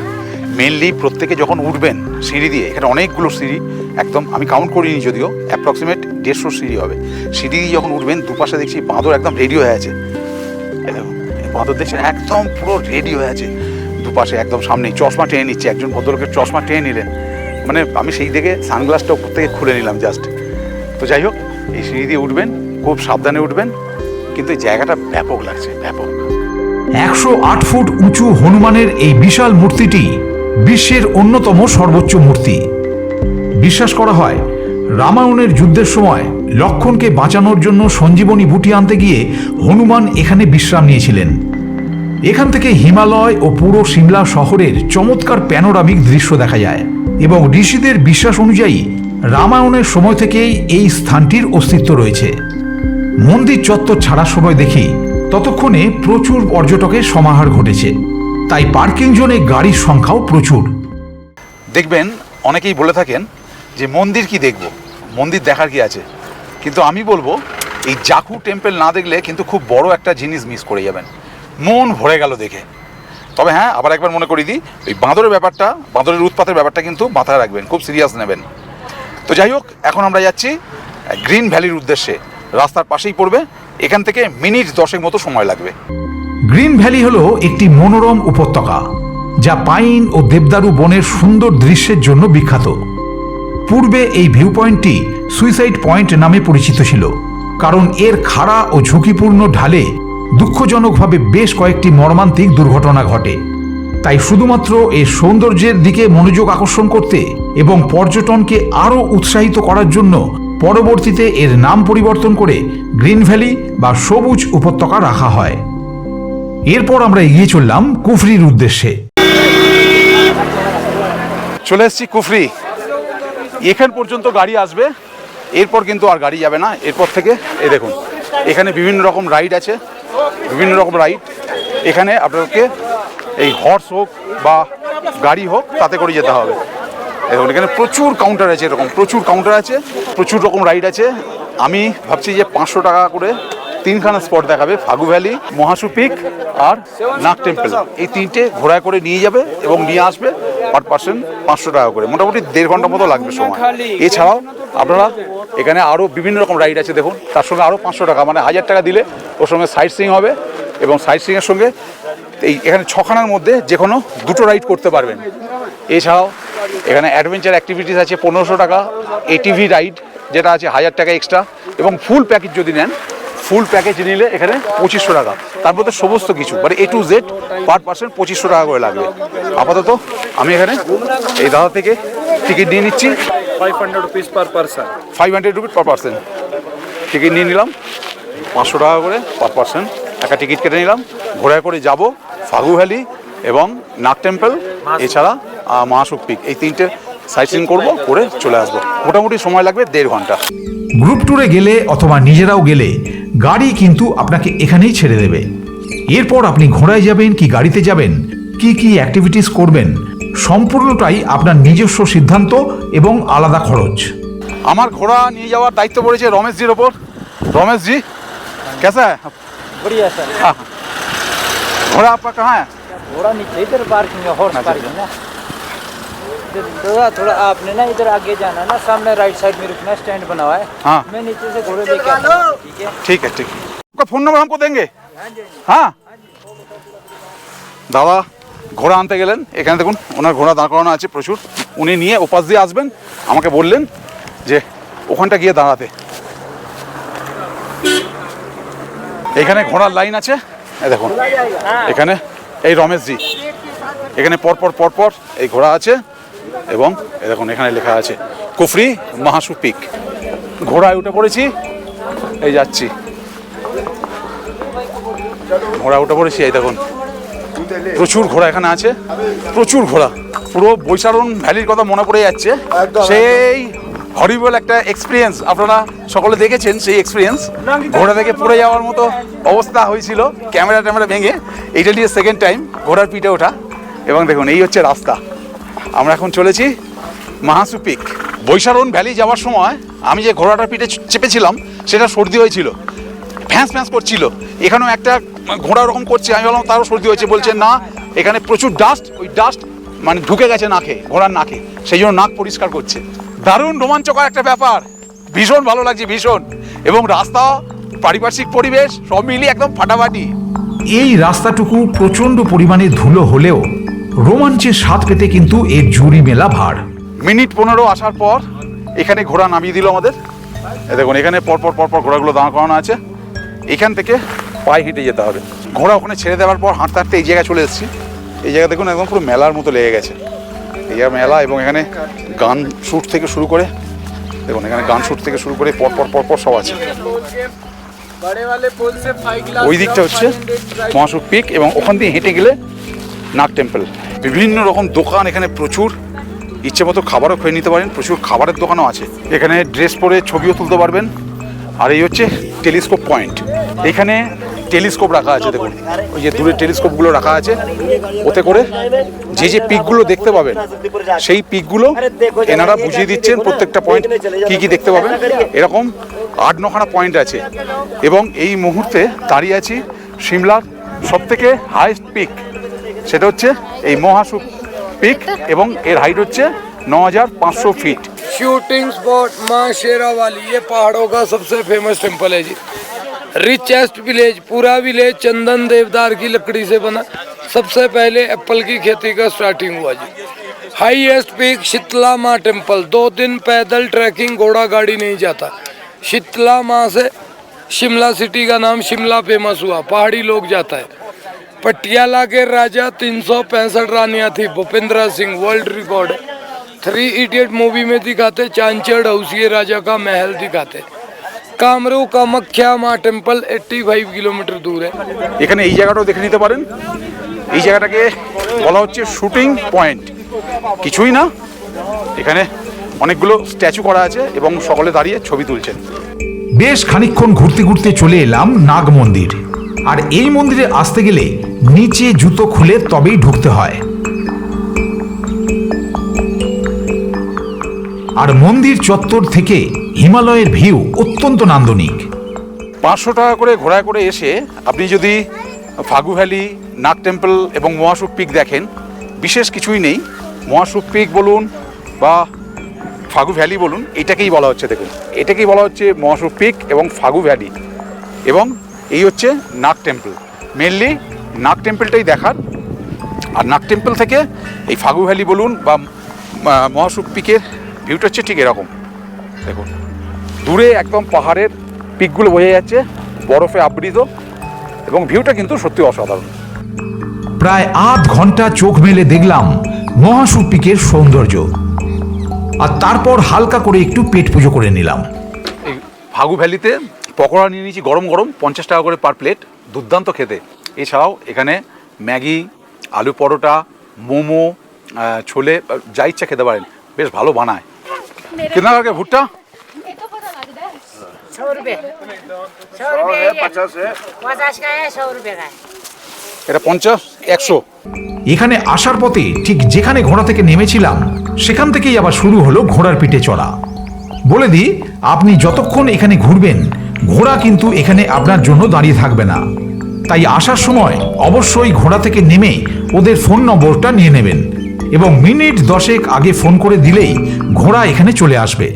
মেনলি প্রত্যেকে যখন উঠবেন সিঁড়ি দিয়ে, এখানে অনেকগুলো সিঁড়ি, একদম আমি কাউন্ট করিনি যদিও, অ্যাপ্রক্সিমেট 150 সিঁড়ি হবে। সিঁড়ি দিয়ে যখন উঠবেন দুপাশে দেখছি বাঁদর একদম রেডি হয়ে আছে। বাঁদর দেখছেন একদম পুরো রেডি হয়ে আছে দুপাশে, একদম সামনেই চশমা টেনে নিচ্ছে। একজন ভদ্রলোকের চশমা টেনে নিলেন, মানে আমি সেই দিকে সানগ্লাসটা উপর থেকে খুলে নিলাম জাস্ট। তো যাই হোক, এই সিঁড়ি দিয়ে উঠবেন, খুব সাবধানে উঠবেন, কিন্তু এই জায়গাটা ব্যাপক লাগছে, ব্যাপক। 108 ফুট উঁচু হনুমানের এই বিশাল মূর্তিটি বিশ্বের অন্যতম সর্বোচ্চ মূর্তি। বিশ্বাস করা হয় রামায়ণের যুদ্ধের সময় লক্ষ্মণকে বাঁচানোর জন্য সঞ্জীবনী বুটি আনতে গিয়ে হনুমান এখানে বিশ্রাম নিয়েছিলেন। এখান থেকে হিমালয় ও পুরো সিমলা শহরের চমৎকার প্যানোরামিক দৃশ্য দেখা যায়, এবং ঋষিদের বিশ্বাস অনুযায়ী রামায়ণের সময় থেকেই এই স্থানটির অস্তিত্ব রয়েছে। মন্দির চত্বর ছাড়ার সময় দেখি ততক্ষণে প্রচুর পর্যটকের সমাহার ঘটেছে। তাই পার্কিং জোনে গাড়ির সংখ্যাও প্রচুর। দেখবেন অনেকেই বলে থাকেন যে মন্দির কি দেখব, মন্দির দেখার কি আছে, কিন্তু আমি বলবো এই জাকু টেম্পল না দেখলে কিন্তু খুব বড় একটা জিনিস মিস করে যাবেন, মন ভরে গেল দেখে। তবে হ্যাঁ, আবার একবার মনে করিয়ে দিই, ওই বাঁদরের ব্যাপারটা, বাঁদরের উৎপাতের ব্যাপারটা কিন্তু মাথায় রাখবেন, খুব সিরিয়াস নেবেন। তো যাই হোক, এখন আমরা যাচ্ছি গ্রিন ভ্যালির উদ্দেশ্যে। রাস্তার পাশেই পড়বে, এখান থেকে মিনিট 10 মতো সময় লাগবে। গ্রিন ভ্যালি হলো একটি মনোরম উপত্যকা যা পাইন ও দেবদারু বনের সুন্দর দৃশ্যের জন্য বিখ্যাত। পূর্বে এই ভিউ পয়েন্টটি সুইসাইড পয়েন্ট নামে পরিচিত ছিল, কারণ এর খাড়া ও ঝুঁকিপূর্ণ ঢালে দুঃখজনকভাবে বেশ কয়েকটি মর্মান্তিক দুর্ঘটনা ঘটে। তাই শুধুমাত্র এর সৌন্দর্যের দিকে মনোযোগ আকর্ষণ করতে এবং পর্যটনকে আরও উৎসাহিত করার জন্য পরবর্তীতে এর নাম পরিবর্তন করে গ্রিন ভ্যালি বা সবুজ উপত্যকা রাখা হয়। এরপর আমরা এগিয়ে চললাম কুফরির উদ্দেশ্যে। চলে এসেছি কুফরি। এখান পর্যন্ত গাড়ি আসবে, এরপর কিন্তু আর গাড়ি যাবে না। এরপর থেকে এই দেখুন, এখানে বিভিন্ন রকম রাইড আছে, বিভিন্ন রকম রাইড। এখানে আপনাকে এই হর্স হোক বা গাড়ি হোক, তাতে করে যেতে হবে। দেখুন এখানে প্রচুর কাউন্টার আছে, এরকম প্রচুর কাউন্টার আছে, প্রচুর রকম রাইড আছে। আমি ভাবছি যে 500 টাকা করে 3খানা স্পট দেখাবে, ফাগু ভ্যালি, মহাসু পিক আর নাগ টেম্পল। এই 3টে ঘোড়ায় করে নিয়ে যাবে এবং নিয়ে আসবে পার পার্সন 500 টাকা করে, মোটামুটি 1.5 ঘন্টা মতো লাগবে সময়। এছাড়াও আপনারা এখানে আরও বিভিন্ন রকম রাইড আছে দেখুন, তার সঙ্গে আরও 500 টাকা, মানে 1000 টাকা দিলে ওর সঙ্গে সাইট সিইং হবে। এবং সাইট সিইংয়ের সঙ্গে এখানে 6খানার মধ্যে যে কোনো 2টো রাইড করতে পারবেন। এছাড়াও এখানে অ্যাডভেঞ্চার অ্যাক্টিভিটিস আছে 1500 টাকা, এটিভি রাইড যেটা আছে 1000 টাকা এক্সট্রা, এবং ফুল প্যাকেজ যদি নেন, ফুল প্যাকেজ নিলে এখানে 2500 টাকা। তার মধ্যে সমস্ত কিছু মানে A to Z per person 2500 টাকা করে লাগবে। আপাতত আমি এখানে এই দাদা থেকে টিকিট নিয়ে নিচ্ছি, 500 rupees per person. 500 rupees per person. Ticket নিয়ে নিলাম 500 টাকা করে পার পার্সন, একটা টিকিট কেটে নিলাম। ঘোড়ায় করে যাব ফাগু ভ্যালি এবং নাগ টেম্পল, এছাড়া মহাসুক পিক, এই 3টে সাইট সিইং করবো, করে চলে আসবো। মোটামুটি সময় লাগবে 1.5 ঘন্টা। গ্রুপ ট্যুরে গেলে অথবা নিজেরাও গেলে গাড়ি কিন্তু আপনাকে এখানেই ছেড়ে দেবে। এরপর আপনি ঘোড়ায় যাবেন কি গাড়িতে যাবেন, কি কি অ্যাক্টিভিটিস করবেন, সম্পূর্ণটাই আপনার নিজস্ব সিদ্ধান্ত এবং আলাদা খরচ। আমার ঘোড়া নিয়ে যাওয়ার দায়িত্ব পড়েছে রমেশজির ওপর। रमेश कैसा है? बढ़िया सर। हाँ, घोड़ा आपका कहाँ है? घोड़ा नीचे इधर पार्किंग है, हॉर्स पार्किंग ना। थोड़ा आपने ना इधर आगे जाना ना, सामने राइट साइड में रुकना, स्टैंड बना हुआ है। हाँ, मैं नीचे से घोड़े लेके आता हूँ। ठीक है, ठीक है, ठीक है। आपका फोन नंबर हमको देंगे? हाँ, দাদা ঘোড়া আনতে গেলেন, এখানে দেখুন ওনার ঘোড়া দাঁড় করানো আছে প্রচুর। উনি নিয়ে ওপাশ দিয়ে আসবেন, আমাকে বললেন যে ওখানটা গিয়ে দাঁড়াতে। এখানে ঘোড়ার লাইন আছে, এই দেখুন এখানে এই রমেশজি, এখানে পরপর পরপর এই ঘোড়া আছে এবং এই দেখুন এখানে লেখা আছে কুফরি মহাসু পিক। ঘোড়ায় উঠে পড়েছি, এই যাচ্ছি, ঘোড়া উঠে পড়েছি। এই দেখুন প্রচুর ঘোড়া এখানে আছে, প্রচুর ঘোড়া। পুরো বৈশারণ ভ্যালির কথা মনে পড়ে যাচ্ছে, সেই হরিবল একটা এক্সপিরিয়েন্স আপনারা সকলে দেখেছেন। সেই এক্সপিরিয়েন্স ঘোড়া থেকে পড়ে যাওয়ার মতো অবস্থা হয়েছিল, ক্যামেরা ভেঙে। এইটা নিয়ে সেকেন্ড টাইম ঘোড়ার পিঠে ওঠা। এবং দেখুন এই হচ্ছে রাস্তা। আমরা এখন চলেছি মহাসু পিক। বৈশারণ ভ্যালি যাওয়ার সময় আমি যে ঘোড়াটার পিঠে চেপেছিলাম সেটা সর্দি হয়েছিল, ফ্যাঁস ফ্যাঁস করছিল। এখানেও একটা ঘোড়া ওরকম করছে, আমি বললাম তারও সর্দি হয়েছে। বলছে না, এখানে প্রচুর ডাস্ট, ওই ডাস্ট মানে ঢুকে গেছে নাকে, ঘোড়ার নাকে, সেই জন্য নাক পরিষ্কার করছে। দারুণ রোমাঞ্চকর একটা ব্যাপার, ভীষণ ভালো লাগছে, ভীষণ। এবং রাস্তা, পারিপার্শ্বিক পরিবেশ সব মিলিয়ে একদম ফাটাফাটি। এই রাস্তাটুকু প্রচণ্ড পরিমাণে ধুলো হলেও রোমাঞ্চের স্বাদ পেতে কিন্তু এর জুড়ি মেলা ভাড়। মিনিট 15 আসার পর এখানে ঘোড়া নামিয়ে দিল আমাদের। দেখুন এখানে পরপর পরপর ঘোড়াগুলো দাঁড় করানো আছে। এখান থেকে পায়ে হেঁটে যেতে হবে। ঘোড়া ওখানে ছেড়ে দেওয়ার পর হাঁটতে হাঁটতে এই জায়গায় চলে এসেছি। এই জায়গা দেখুন একদম পুরো মেলার মতো লেগে গেছে। এই জায়গা মেলা, এবং এখানে গান শ্যুট থেকে শুরু করে, দেখুন এখানে গান শ্যুট থেকে শুরু করে পরপর সব আছে। ওই দিকটা হচ্ছে মহাসু পিক, এবং ওখান দিয়ে হেঁটে গেলে নাগ টেম্পল। বিভিন্ন রকম দোকান এখানে প্রচুর, ইচ্ছে মতো খাবারও খেয়ে নিতে পারেন, প্রচুর খাবারের দোকানও আছে। এখানে ড্রেস পরে ছবিও তুলতে পারবেন। আর এই হচ্ছে টেলিস্কোপ পয়েন্ট। এখানে টেলিস্কোপ রাখা আছে, দেখুন ওই যে দূরের টেলিস্কোপগুলো রাখা আছে, ওতে করে যে পিকগুলো দেখতে পাবেন সেই পিকগুলো এনারা বুঝিয়ে দিচ্ছেন প্রত্যেকটা পয়েন্ট কি কি দেখতে পাবেন। এরকম 8-9খানা পয়েন্ট আছে এবং এই মুহূর্তে দাঁড়িয়ে আছি সিমলার সবথেকে হাইয়েস্ট পিক, সেটা হচ্ছে এই মহাসুখ পিক এবং এর হাইট হচ্ছে 9500 ফিট। शूटिंग स्पॉट माँ शेरावाली, ये पहाड़ों का सबसे फेमस टेम्पल है जी। रिचेस्ट विलेज, पूरा विलेज चंदन देवदार की लकड़ी से बना। सबसे पहले एप्पल की खेती का स्टार्टिंग हुआ जी। हाईएस्ट पीक शीतला माँ टेम्पल, 2 दिन पैदल ट्रैकिंग, घोड़ा गाड़ी नहीं जाता। शीतला माँ से शिमला सिटी का नाम शिमला फेमस हुआ, पहाड़ी लोग जाता है। पटियाला के राजा 365 रानियाँ थी, भूपेंद्र सिंह, वर्ल्ड रिकॉर्ड है। 3 इडियट मूवी में दिखाते, चांचड़ हाउसिए राजा का महल दिखाते। कामरू कामाख्या माँ टेम्पल 85 किलोमीटर दूर है। এখানে এই জায়গাটাও দেখে নিতে পারেন, এই জায়গাটাকে বলা হচ্ছে শুটিং পয়েন্ট। কিছুই না, এখানে অনেকগুলো স্ট্যাচু করা আছে এবং সকলে দাঁড়িয়ে ছবি তুলছেন। বেশ খানিকক্ষণ ঘুরতে ঘুরতে চলে এলাম নাগ মন্দির। আর এই মন্দিরে আসতে গেলে নিচে জুতো খুলে তবেই ঢুকতে হয়। আর মন্দির চত্বর থেকে হিমালয়ের ভিউ অত্যন্ত নান্দনিক। 500 টাকা করে ঘোড়ায় করে এসে আপনি যদি ফাগু ভ্যালি, নাগ টেম্পল এবং মহাসুখ পিক দেখেন, বিশেষ কিছুই নেই। মহাসুখ পিক বলুন বা ফাগু ভ্যালি বলুন, এটাকেই বলা হচ্ছে, দেখুন এটাকেই বলা হচ্ছে মহাসুখ পিক এবং ফাগু ভ্যালি, এবং এই হচ্ছে নাগ টেম্পল। মেনলি নাগ টেম্পলটাই দেখার। আর নাগ টেম্পল থেকে এই ফাগু ভ্যালি বলুন বা মহাসুখ পিকের ভিউটা হচ্ছে ঠিক এরকম, দেখুন দূরে একদম পাহাড়ের পিকগুলো বোঝা যাচ্ছে, বরফে আবৃত, এবং ভিউটা কিন্তু সত্যি অসাধারণ। প্রায় আধ ঘন্টা চোখ মেলে দেখলাম মহাসুখ পিকের সৌন্দর্য, আর তারপর হালকা করে একটু পেট পুজো করে নিলাম। এই ফাগু ভ্যালিতে পকোড়া নিয়ে নিয়েছি গরম গরম, 50 টাকা করে পার প্লেট, দুর্দান্ত খেতে। এছাড়াও এখানে ম্যাগি, আলু পরোটা, মোমো, ছোলে, যা ইচ্ছা খেতে পারেন, বেশ ভালো বানায়। কিনা লাগে ভুট্টা? 100 रुपये 50 का है, 100 रुपये का है। এটা 50-100। এখানে আসার পথে ঠিক যেখানে ঘোড়া থেকে নেমেছিলাম সেখান থেকেই আবার শুরু হলো ঘোড়ার পিঠে চড়া। বলে দিই, আপনি যতক্ষণ এখানে ঘুরবেন ঘোড়া কিন্তু এখানে আপনার জন্য দাঁড়িয়ে থাকবে না। তাই আসার সময় অবশ্যই ঘোড়া থেকে নেমে ওদের ফোন নম্বরটা নিয়ে নেবেন এবং মিনিট 10 আগে ফোন করে দিলেই ঘোড়া এখানে চলে আসবে।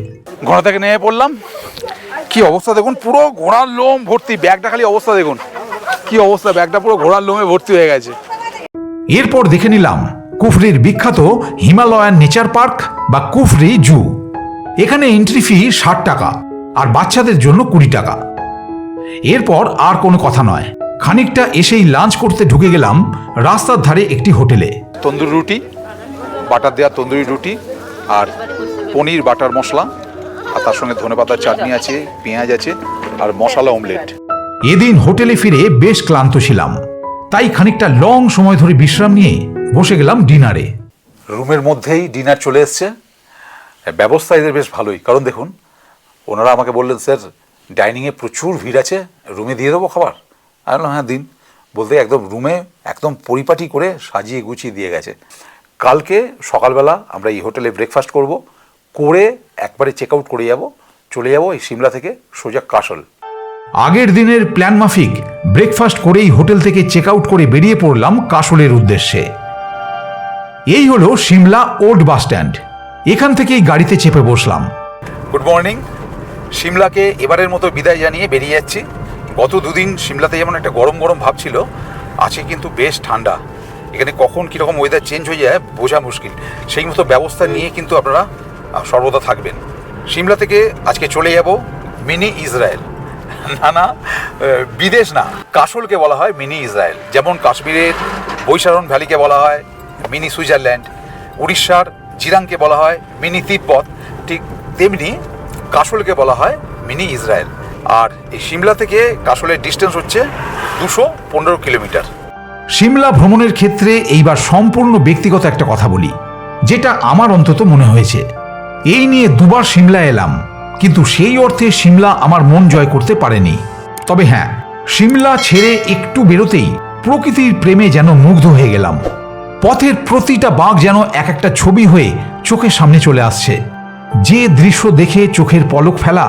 ঘোড়া থেকে নেমে পড়লাম, কি অবস্থা দেখুন, পুরো ঘোড়ার লোম ভর্তি। ব্যাগটা খালি অবস্থা দেখুন, কি অবস্থা, ব্যাগটা পুরো ঘোড়ার লোমে ভর্তি হয়ে গেছে। এরপর দেখে নিলাম কুফরির বিখ্যাত হিমালয়ান নেচার পার্ক বা কুফরি জু। এখানে এন্ট্রি ফি 60 টাকা আর বাচ্চাদের জন্য 20 টাকা। এরপর আর কোনো কথা নয়, খানিকটা এসেই লাঞ্চ করতে ঢুকে গেলাম রাস্তার ধারে একটি হোটেলে। তন্দুরি রুটি, বাটার দেওয়া তন্দুরি রুটি, আর পনির বাটার মশলা, আর তার সঙ্গে ধনেপাতার চাটনি আছে, পেঁয়াজ আছে, আর মশলা অমলেট। এদিন হোটেলে ফিরে বেশ ক্লান্ত ছিলাম, তাই খানিকটা লং সময় ধরে বিশ্রাম নিয়ে বসে গেলাম ডিনারে। রুমের মধ্যেই ডিনার চলে এসছে। ব্যবস্থা এদের বেশ ভালোই, কারণ দেখুন ওনারা আমাকে বললেন, স্যার ডাইনিংয়ে প্রচুর ভিড় আছে, রুমে দিয়ে দেবো খাবার। আমি বললাম হ্যাঁ দিন। বলতে একদম রুমে একদম পরিপাটি করে সাজিয়ে গুছিয়ে দিয়ে গেছে। কালকে সকালবেলা আমরা এই হোটেলে ব্রেকফাস্ট করব, করে একবারে চেক আউট করে চলে যাব এই সিমলা থেকে সোজা কাসল। আগের দিনের প্ল্যান মাফিক ব্রেকফাস্ট করেই হোটেল থেকে চেক আউট করে বেরিয়ে পড়লাম কাসলের উদ্দেশ্যে। এই হলো সিমলা ওল্ড বাস স্ট্যান্ড। এখান থেকেই গাড়িতে চেপে বসলাম। Good morning. সিমলাকে এবারের মতো বিদায় জানিয়ে বেরিয়ে যাচ্ছি। গত দুদিন সিমলাতে যেমন একটা গরম গরম ভাব ছিল, আজকে কিন্তু বেশ ঠান্ডা। এখানে কখন কীরকম ওয়েদার চেঞ্জ হয়ে যায় বোঝা মুশকিল। সেই মতো ব্যবস্থা নিয়ে কিন্তু আপনারা সর্বদা থাকবেন। সিমলা থেকে আজকে চলে যাব মিনি ইসরায়েল। না বিদেশ না, কাসলকে বলা হয় মিনি ইসরায়েল। যেমন কাশ্মীরের বৈশারণ ভ্যালিকে বলা হয় মিনি সুইজারল্যান্ড, উড়িষ্যার জিরাংকে বলা হয় মিনি তিব্বত, ঠিক তেমনি কাসলকে বলা হয় মিনি ইসরায়েল। আর এই সিমলা থেকে কাসলের ডিস্টেন্স হচ্ছে 215 কিলোমিটার। সিমলা ভ্রমণের ক্ষেত্রে এইবার সম্পূর্ণ ব্যক্তিগত একটা কথা বলি, যেটা আমার অন্তত মনে হয়েছে। এই নিয়ে দুবার সিমলা এলাম, কিন্তু সেই অর্থে সিমলা আমার মন জয় করতে পারেনি। তবে হ্যাঁ, সিমলা ছেড়ে একটু বেরোতেই প্রকৃতির প্রেমে যেন মুগ্ধ হয়ে গেলাম। পথের প্রতিটা বাঁক যেন এক একটা ছবি হয়ে চোখের সামনে চলে আসছে। যে দৃশ্য দেখে চোখের পলক ফেলা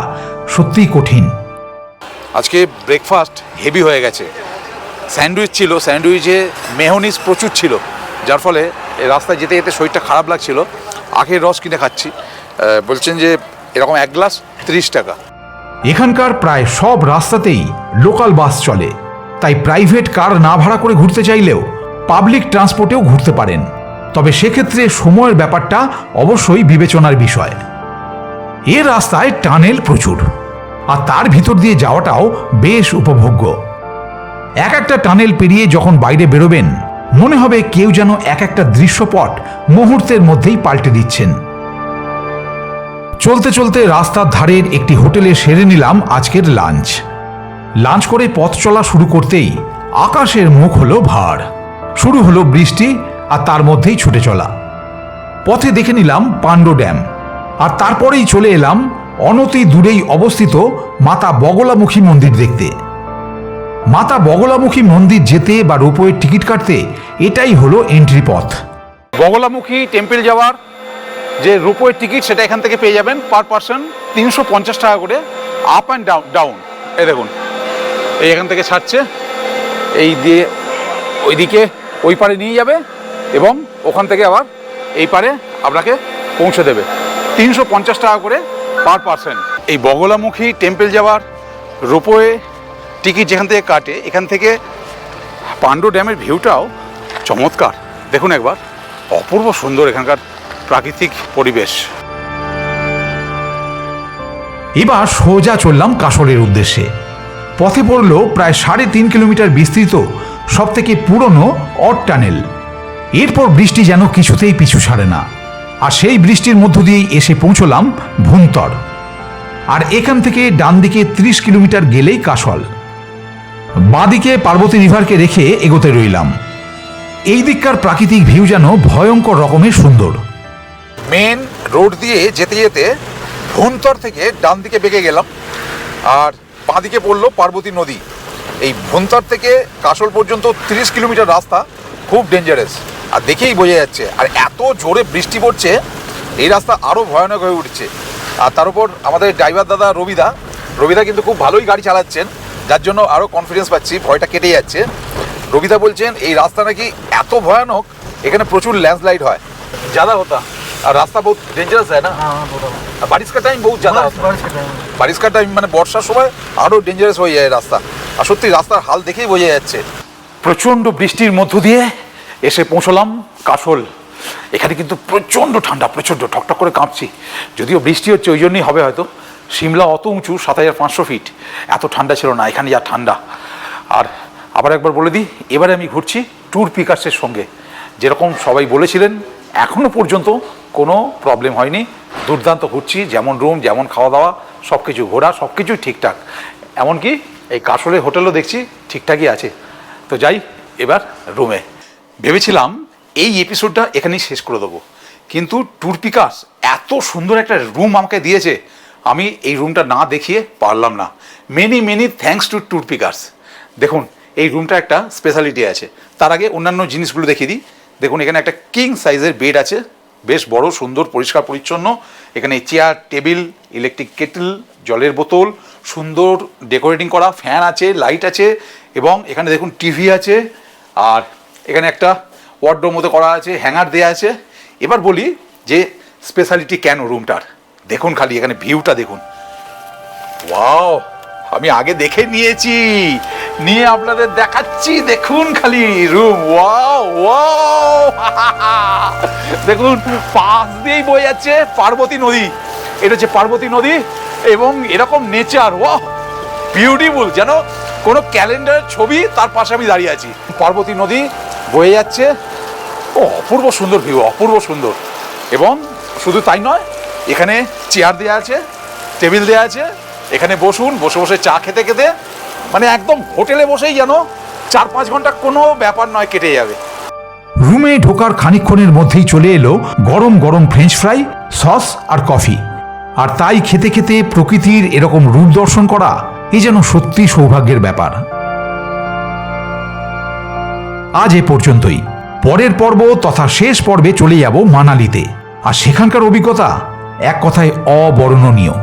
সত্যিই কঠিন। আজকে ব্রেকফাস্ট হেভি হয়ে গেছে। স্যান্ডউইচ ছিল, স্যান্ডউইচে মেয়োনিজ প্রচুর ছিল, যার ফলে এই রাস্তায় যেতে যেতে শরীরটা খারাপ লাগছিল। আখের রস কিনে খাচ্ছি। বলছেন যে এরকম 1 গ্লাস 30 টাকা। এখানকার প্রায় সব রাস্তাতেই লোকাল বাস চলে, তাই প্রাইভেট কার না ভাড়া করে ঘুরতে চাইলেও পাবলিক ট্রান্সপোর্টেও ঘুরতে পারেন। তবে সেক্ষেত্রে সময়ের ব্যাপারটা অবশ্যই বিবেচনার বিষয়। এ রাস্তায় টানেল প্রচুর, আর তার ভিতর দিয়ে যাওয়াটাও বেশ উপভোগ্য। এক একটা টানেল পেরিয়ে যখন বাইরে বেরোবেন, মনে হবে কেউ যেন এক একটা দৃশ্যপট মুহূর্তের মধ্যেই পাল্টে দিচ্ছেন। চলতে চলতে রাস্তার ধারের একটি হোটেলে সেরে নিলাম আজকের লাঞ্চ। লাঞ্চ করে পথ চলা শুরু করতেই আকাশের মুখ হলো ভার। শুরু হলো বৃষ্টি, আর তার মধ্যেই ছুটে চলা। পথে দেখে নিলাম পাণ্ডু ড্যাম, আর তারপরেই চলে এলাম অনতি দূরেই অবস্থিত মাতা বগলামুখী মন্দির দেখতে। মাতা বগলামুখী মন্দির যেতে বা রোপওয়ের টিকিট কাটতে এটাই হলো এন্ট্রি পথ। বগলামুখী টেম্পল যাওয়ার যে রোপওয়ের টিকিট সেটা এখান থেকে পেয়ে যাবেন পার পারসন 350 টাকা করে, আপ অ্যান্ড ডাউন। এই দেখুন, এই এখান থেকে ছাড়ছে, এই দিয়ে ওইদিকে ওই পারে নিয়ে যাবে এবং ওখান থেকে আবার এই পারে আপনাকে পৌঁছে দেবে। 350 টাকা করে পার পারসন। এই বগলামুখী টেম্পল যাওয়ার রোপওয়ে টিকিট যেখান থেকে কাটে, এখান থেকে পাণ্ডু ড্যামের ভিউটাও চমৎকার। দেখুন একবার, অপূর্ব সুন্দর এখানকার প্রাকৃতিক পরিবেশ। এবার সোজা চললাম কাশলের উদ্দেশ্যে। পথে পড়ল প্রায় 3.5 কিলোমিটার বিস্তৃত সবথেকে পুরনো অড টানেল। এরপর বৃষ্টি যেন কিছুতেই পিছু ছাড়ে না, আর সেই বৃষ্টির মধ্য দিয়েই এসে পৌঁছলাম ভুন্তর। আর এখান থেকে ডান দিকে 30 কিলোমিটার গেলেই কাশল। বাঁদিকে পার্বতী রিভারকে রেখে এগোতে রইলাম। এই দিককার প্রাকৃতিক ভিউ যেন ভয়ঙ্কর রকমের সুন্দর। মেন রোড দিয়ে যেতে যেতে ভুন্তর থেকে ডান দিকে বেঁকে গেলাম, আর বাঁ দিকে পড়লো পার্বতী নদী। এই ভুন্তর থেকে কাশল পর্যন্ত 30 কিলোমিটার রাস্তা খুব ডেঞ্জারাস, আর দেখেই বোঝা যাচ্ছে। আর এত জোরে বৃষ্টি পড়ছে, এই রাস্তা আরও ভয়ানক হয়ে উঠছে। আর তার উপর আমাদের ড্রাইভার দাদা রবিদা কিন্তু খুব ভালোই গাড়ি চালাচ্ছেন, যার জন্য আরও কনফিডেন্স পাচ্ছি, ভয়টা কেটে যাচ্ছে। রবিদা বলছেন এই রাস্তা নাকি এত ভয়ানক, এখানে প্রচুর ল্যান্ডস্লাইড হয়, ज़्यादा होता। और रास्ता बहुत डेंजरस है ना। बारिश का टाइम बहुत ज़्यादा होता है। बारिश का टाइम মানে বর্ষার সময় আরও ডেঞ্জারাস হয়ে যায় রাস্তা। আর সত্যি রাস্তার হাল দেখেই বোঝা যাচ্ছে। প্রচণ্ড বৃষ্টির মধ্য দিয়ে এসে পৌঁছলাম কাশল। এখানে কিন্তু প্রচণ্ড ঠান্ডা, প্রচণ্ড ঠকঠক করে কাঁপছি। যদিও বৃষ্টি হচ্ছে ওই জন্যই হবে হয়তো। সিমলা অত উঁচু, 7500 ফিট, এত ঠান্ডা ছিল না, এখানে যা ঠান্ডা। আর আবার একবার বলে দিই, এবারে আমি ঘুরছি ট্যুর পিকার্সের সঙ্গে। যেরকম সবাই বলেছিলেন, এখনও পর্যন্ত কোনো প্রবলেম হয়নি, দুর্দান্ত ঘুরছি। যেমন রুম, যেমন খাওয়া দাওয়া, সব কিছু ঘোরা, সব কিছুই ঠিকঠাক। এমনকি এই কাশলের হোটেলও দেখছি ঠিকঠাকই আছে। তো যাই এবার রুমে। ভেবেছিলাম এই এপিসোডটা এখানেই শেষ করে দেবো, কিন্তু ট্যুর পিকার্স এত সুন্দর একটা রুম আমাকে দিয়েছে, আমি এই রুমটা না দেখিয়ে পারলাম না। Many thanks to tour pickers. দেখুন এই রুমটা একটা স্পেশালিটি আছে। তার আগে অন্যান্য জিনিসগুলো দেখিয়ে দিই। দেখুন এখানে একটা কিং সাইজের বেড আছে, বেশ বড়, সুন্দর, পরিষ্কার পরিচ্ছন্ন। এখানে চেয়ার, টেবিল, ইলেকট্রিক কেটল, জলের বোতল, সুন্দর ডেকোরেটিং করা, ফ্যান আছে, লাইট আছে, এবং এখানে দেখুন টিভি আছে। আর এখানে একটা ওয়ার্ডরোব মতো করা আছে, হ্যাঙ্গার দেওয়া আছে। এবার বলি যে স্পেশালিটি কেন রুমটার। দেখুন খালি এখানে ভিউটা দেখুন, ওয়াও! আমি আগে দেখে নিয়েছি, নিয়ে আপনাদের দেখাচ্ছি। দেখুন খালি রুম, ওয়াও ওয়াও! দেখুন পাশ দিয়েই বয়ে যাচ্ছে পার্বতী নদী। এটা হচ্ছে পার্বতী নদী, এবং এরকম নেচার, ওয়াও, বিউটিফুল, যেন কোনো ক্যালেন্ডারের ছবি, তার পাশে আমি দাঁড়িয়ে আছি। পার্বতী নদী বয়ে যাচ্ছে, ও অপূর্ব সুন্দর ভিউ, অপূর্ব সুন্দর। এবং শুধু তাই নয়, এখানে চেয়ার দেওয়া আছে, টেবিল দেওয়া আছে, এখানে বসুন, বসে বসে চা খেতে খেতে, মানে একদম হোটেলে বসেই যেন 4-5 ঘন্টা কোনো ব্যাপার নয়, কেটে যাবে। রুমে ঢোকার খানিকক্ষণের মধ্যেই চলে এলো গরম গরম ফ্রেঞ্চ ফ্রাই, সস আর কফি। আর তাই খেতে খেতে প্রকৃতির এরকম রূপ দর্শন করা, এ যেন সত্যি সৌভাগ্যের ব্যাপার। আজ এ পর্যন্তই। পরের পর্ব তথা শেষ পর্বে চলে যাব মানালিতে, আর সেখানকার অভিজ্ঞতা এক কথায় অবর্ণনীয়।